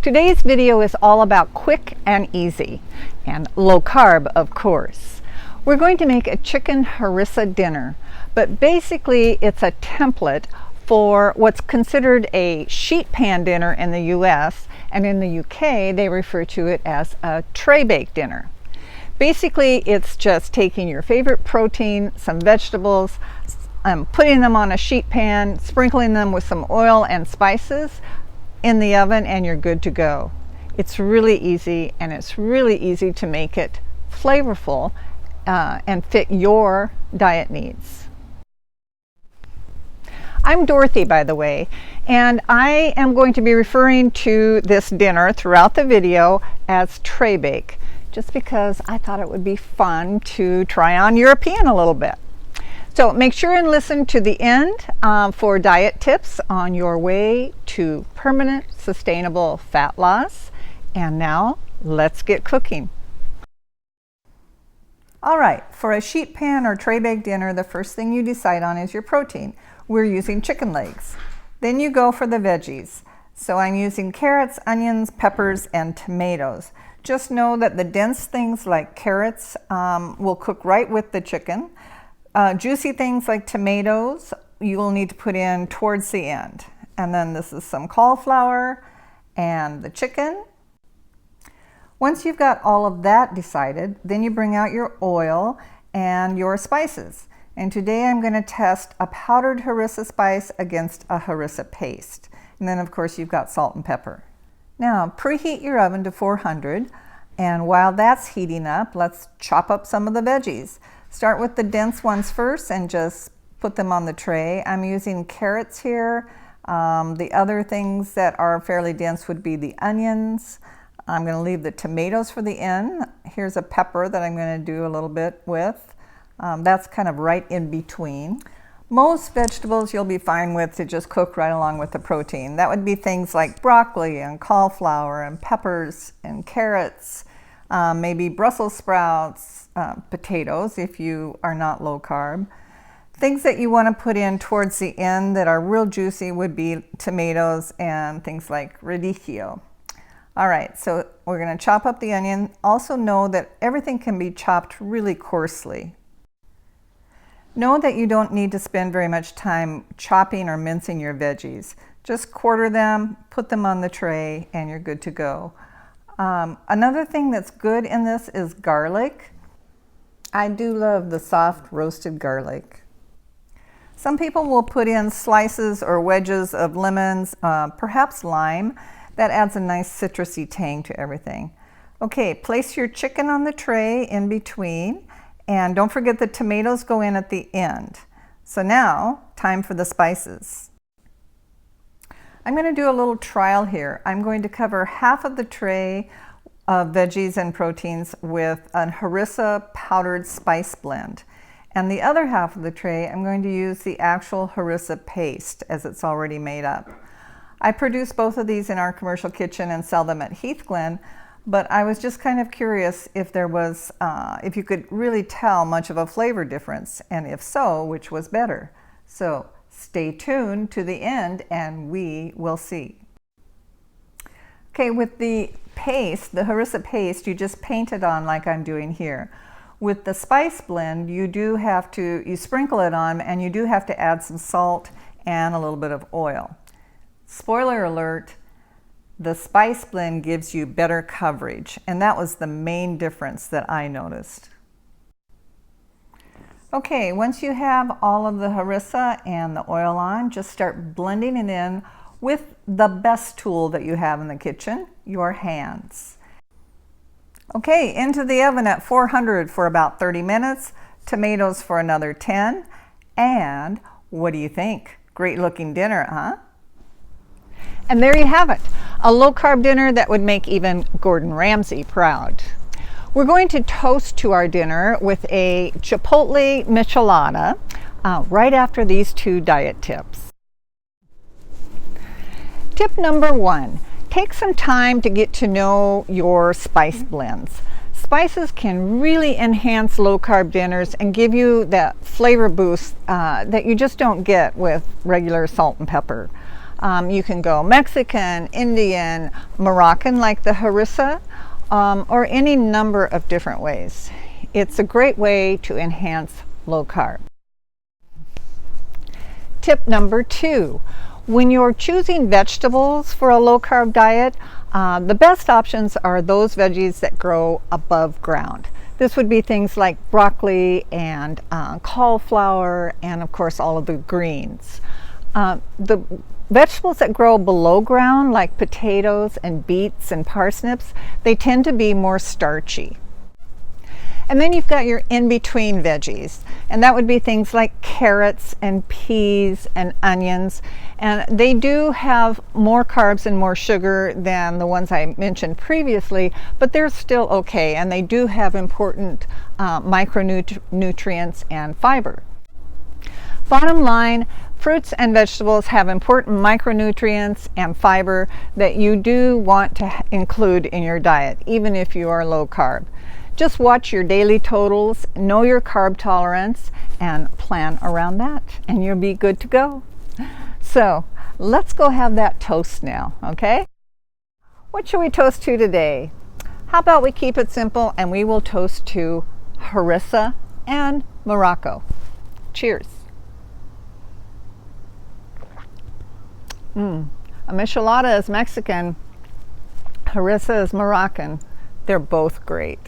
Today's video is all about quick and easy, and low carb, of course. We're going to make a chicken harissa dinner, but basically it's a template for what's considered a sheet pan dinner in the US, and in the UK they refer to it as a traybake dinner. Basically it's just taking your favorite protein, some vegetables, putting them on a sheet pan, sprinkling them with some oil and spices in the oven, and you're good to go. It's really easy, and it's really easy to make it flavorful and fit your diet needs. I'm Dorothy, by the way, and I am going to be referring to this dinner throughout the video as traybake, just because I thought it would be fun to try on European a little bit. So make sure and listen to the end for diet tips on your way to permanent sustainable fat loss. And now let's get cooking. All right, for a sheet pan or traybake dinner, the first thing you decide on is your protein. We're using chicken legs. Then you go for the veggies. So I'm using carrots, onions, peppers, and tomatoes. Just know that the dense things like carrots will cook right with the chicken. Juicy things like tomatoes you will need to put in towards the end. And then this is some cauliflower and the chicken. Once you've got all of that decided, then you bring out your oil and your spices. And today I'm going to test a powdered harissa spice against a harissa paste. And then of course you've got salt and pepper. Now preheat your oven to 400, and while that's heating up, let's chop up some of the veggies. Start with the dense ones first and just put them on the tray. I'm using carrots here. The other things that are fairly dense would be the onions. I'm going to leave the tomatoes for the end. Here's a pepper that I'm going to do a little bit with. That's kind of right in between. Most vegetables you'll be fine with to just cook right along with the protein. That would be things like broccoli and cauliflower and peppers and carrots, maybe Brussels sprouts, potatoes if you are not low carb. Things that you want to put in towards the end that are real juicy would be tomatoes and things like radicchio. All right, so we're going to chop up the onion. Also know that everything can be chopped really coarsely. Know that you don't need to spend very much time chopping or mincing your veggies. Just quarter them, put them on the tray, and you're good to go. Another thing that's good in this is garlic. I do love the soft roasted garlic. Some people will put in slices or wedges of lemons, perhaps lime. That adds a nice citrusy tang to everything. Okay, place your chicken on the tray in between, and don't forget the tomatoes go in at the end. So now, time for the spices. I'm going to do a little trial here. I'm going to cover half of the tray of veggies and proteins with a harissa powdered spice blend. And the other half of the tray, I'm going to use the actual harissa paste as it's already made up. I produce both of these in our commercial kitchen and sell them at Heathglen, but I was just kind of curious if there was, if you could really tell much of a flavor difference, and if so, which was better. So stay tuned to the end and we will see. Okay, with the paste, the harissa paste, you just paint it on like I'm doing here. With the spice blend, you sprinkle it on, and you do have to add some salt and a little bit of oil. Spoiler alert, the spice blend gives you better coverage, and that was the main difference that I noticed. Okay, once you have all of the harissa and the oil on, just start blending it in with the best tool that you have in the kitchen, your hands. Okay, into the oven at 400 for about 30 minutes, tomatoes for another 10, and what do you think? Great looking dinner, huh? And there you have it, a low carb dinner that would make even Gordon Ramsay proud. We're going to toast to our dinner with a Chipotle michelada right after these two diet tips. Tip number 1, take some time to get to know your spice blends. Spices can really enhance low carb dinners and give you that flavor boost that you just don't get with regular salt and pepper. You can go Mexican, Indian, Moroccan like the harissa, or any number of different ways. It's a great way to enhance low carb. Tip number 2, when you're choosing vegetables for a low carb diet, the best options are those veggies that grow above ground. This would be things like broccoli and cauliflower, and of course all of the greens. The vegetables that grow below ground, like potatoes and beets and parsnips, they tend to be more starchy. And then you've got your in-between veggies, and that would be things like carrots and peas and onions. And they do have more carbs and more sugar than the ones I mentioned previously, but they're still okay, and they do have important micronutrients and fiber. Bottom line, fruits and vegetables have important micronutrients and fiber that you do want to include in your diet, even if you are low carb. Just watch your daily totals, know your carb tolerance, and plan around that, and you'll be good to go. So let's go have that toast now, okay? What should we toast to today? How about we keep it simple and we will toast to harissa and Morocco. Cheers. A michelada is Mexican, harissa is Moroccan. They're both great.